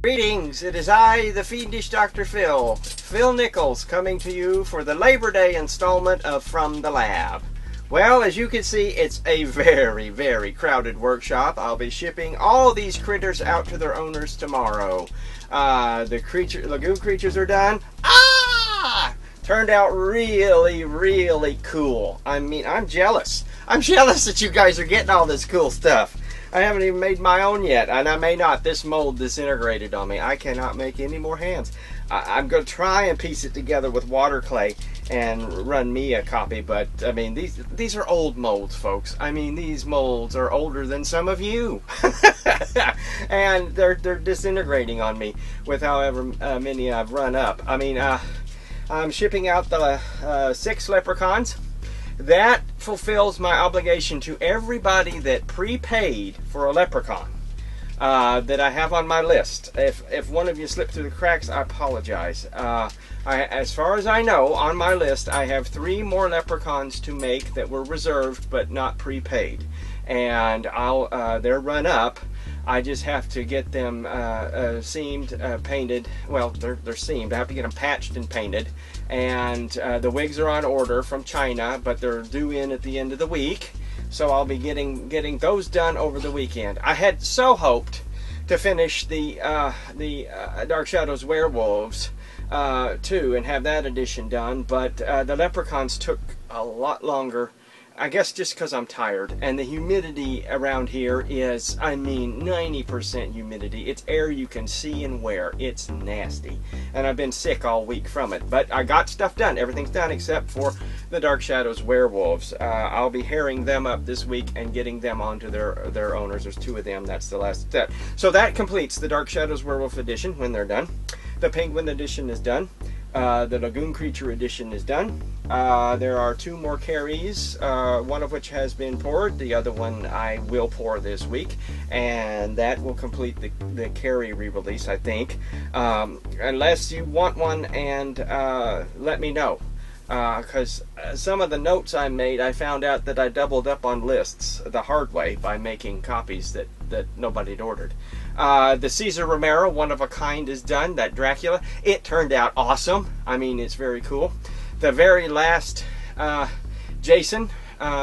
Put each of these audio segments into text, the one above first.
Greetings, it is I, the Fiendish Dr. Phil Nichols, coming to you for the Labor Day installment of From the Lab. Well, as you can see, it's a very, very crowded workshop. I'll be shipping all these critters out to their owners tomorrow. The lagoon creatures are done. Turned out really, really cool. I mean, I'm jealous. I'm jealous that you guys are getting all this cool stuff. I haven't even made my own yet, and I may not. This mold disintegrated on me. I cannot make any more hands. I'm going to try and piece it together with water clay and run me a copy, but I mean, these are old molds, folks. I mean, these molds are older than some of you. And they're disintegrating on me with however many I've run up. I mean, I'm shipping out the 6 leprechauns. That fulfills my obligation to everybody that prepaid for a leprechaun that I have on my list. If one of you slipped through the cracks, I apologize. As far as I know, on my list, I have 3 more leprechauns to make that were reserved but not prepaid. And they're run up. I just have to get them seamed, painted. Well, they're seamed. I have to get them patched and painted. And the wigs are on order from China, but they're due in at the end of the week. So I'll be getting those done over the weekend. I had so hoped to finish the Dark Shadows Werewolves too, and have that edition done. But the leprechauns took a lot longer. I guess just because I'm tired, and the humidity around here is, I mean, 90% humidity. It's air you can see and wear. It's nasty, and I've been sick all week from it, but I got stuff done. Everything's done except for the Dark Shadows Werewolves. I'll be herring them up this week and getting them onto their owners. There's 2 of them. That's the last step. So that completes the Dark Shadows Werewolf edition when they're done. The Penguin edition is done. The Lagoon Creature edition is done. There are 2 more carries, one of which has been poured. The other one I will pour this week, and that will complete the carry re-release, I think. Unless you want one, and let me know. Because some of the notes I made, I found out that I doubled up on lists the hard way by making copies that nobody had ordered. The Caesar Romero one of a kind is done. That Dracula, it turned out awesome. I mean, it's very cool. The very last Jason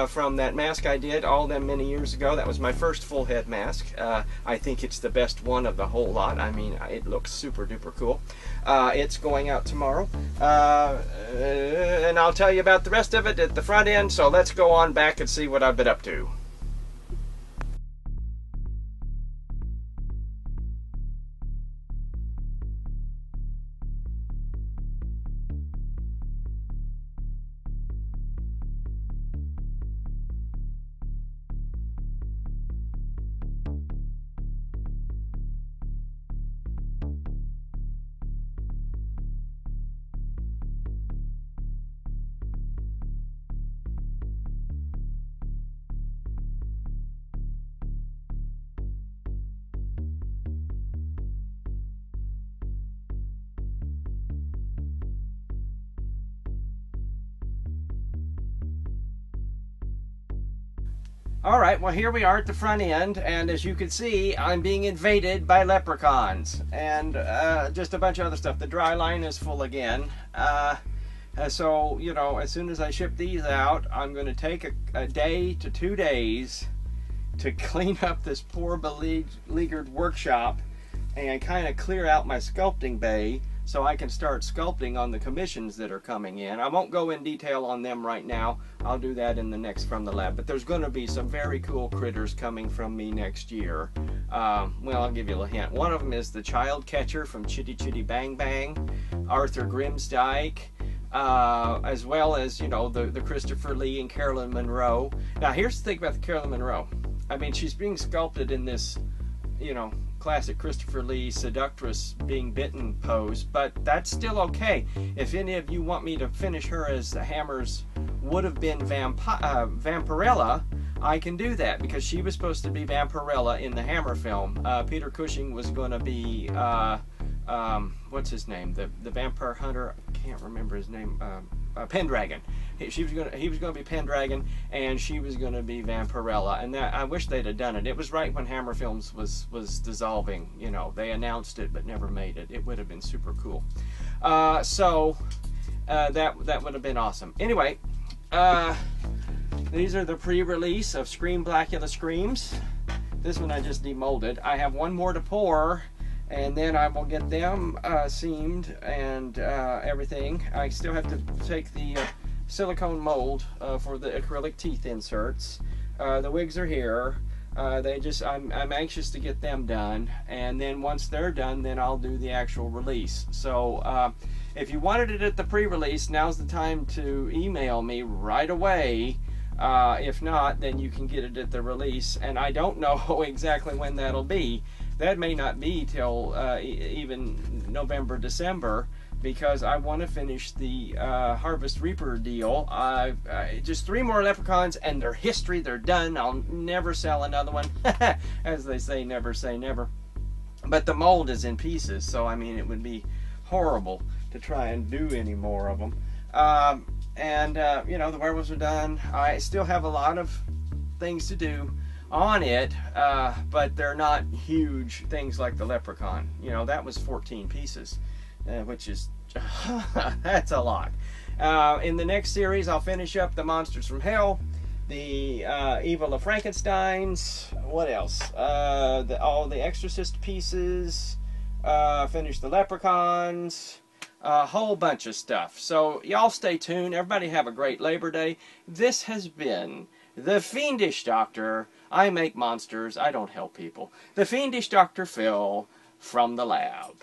from that mask I did all them many years ago, that was my first full head mask. I think it's the best one of the whole lot. I mean, it looks super duper cool. It's going out tomorrow, and I'll tell you about the rest of it at the front end. So let's go on back and see what I've been up to. Alright, well here we are at the front end, and as you can see, I'm being invaded by leprechauns, and just a bunch of other stuff. The dry line is full again, so, you know, as soon as I ship these out, I'm going to take a day to 2 days to clean up this poor beleaguered workshop and kind of clear out my sculpting bay so I can start sculpting on the commissions that are coming in. I won't go in detail on them right now. I'll do that in the next From the Lab. But there's going to be some very cool critters coming from me next year. Well, I'll give you a hint. One of them is the Child Catcher from Chitty Chitty Bang Bang, Arthur Grimsdyke, as well as, you know, the Christopher Lee and Carolyn Monroe. Now, here's the thing about the Carolyn Monroe. I mean, she's being sculpted in this, you know, classic Christopher Lee seductress being bitten pose, but that's still okay. If any of you want me to finish her as the Hammer's would have been Vampirella, I can do that, because she was supposed to be Vampirella in the Hammer film. Peter Cushing was going to be what's his name, the vampire hunter, I can't remember his name, Pendragon. He was going to be Pendragon, and she was going to be Vampirella. And that, I wish they'd have done it. It was right when Hammer Films was dissolving. You know, they announced it but never made it. It would have been super cool. So that would have been awesome. Anyway, these are the pre-release of Scream Blackula Screams. This one I just demolded. I have one more to pour, and then I will get them seamed and everything. I still have to take the silicone mold for the acrylic teeth inserts. The wigs are here. I'm anxious to get them done, and then once they're done, then I'll do the actual release. So if you wanted it at the pre-release, now's the time to email me right away. If not, then you can get it at the release, and I don't know exactly when that'll be. That may not be till even November, December, because I want to finish the Harvest Reaper deal. Just 3 more Leprechauns, and they're history. They're done. I'll never sell another one. As they say, never say never. But the mold is in pieces, so I mean, it would be horrible to try and do any more of them. You know, the werewolves are done. I still have a lot of things to do on it, but they're not huge things like the Leprechaun. You know, that was 14 pieces. Which is, that's a lot. In the next series, I'll finish up the Monsters from Hell, the Evil of Frankenstein's, what else? All the Exorcist pieces, finish the Leprechauns, a whole bunch of stuff. So y'all stay tuned. Everybody have a great Labor Day. This has been the Fiendish Doctor. I make monsters. I don't help people. The Fiendish Dr. Phil from the lab.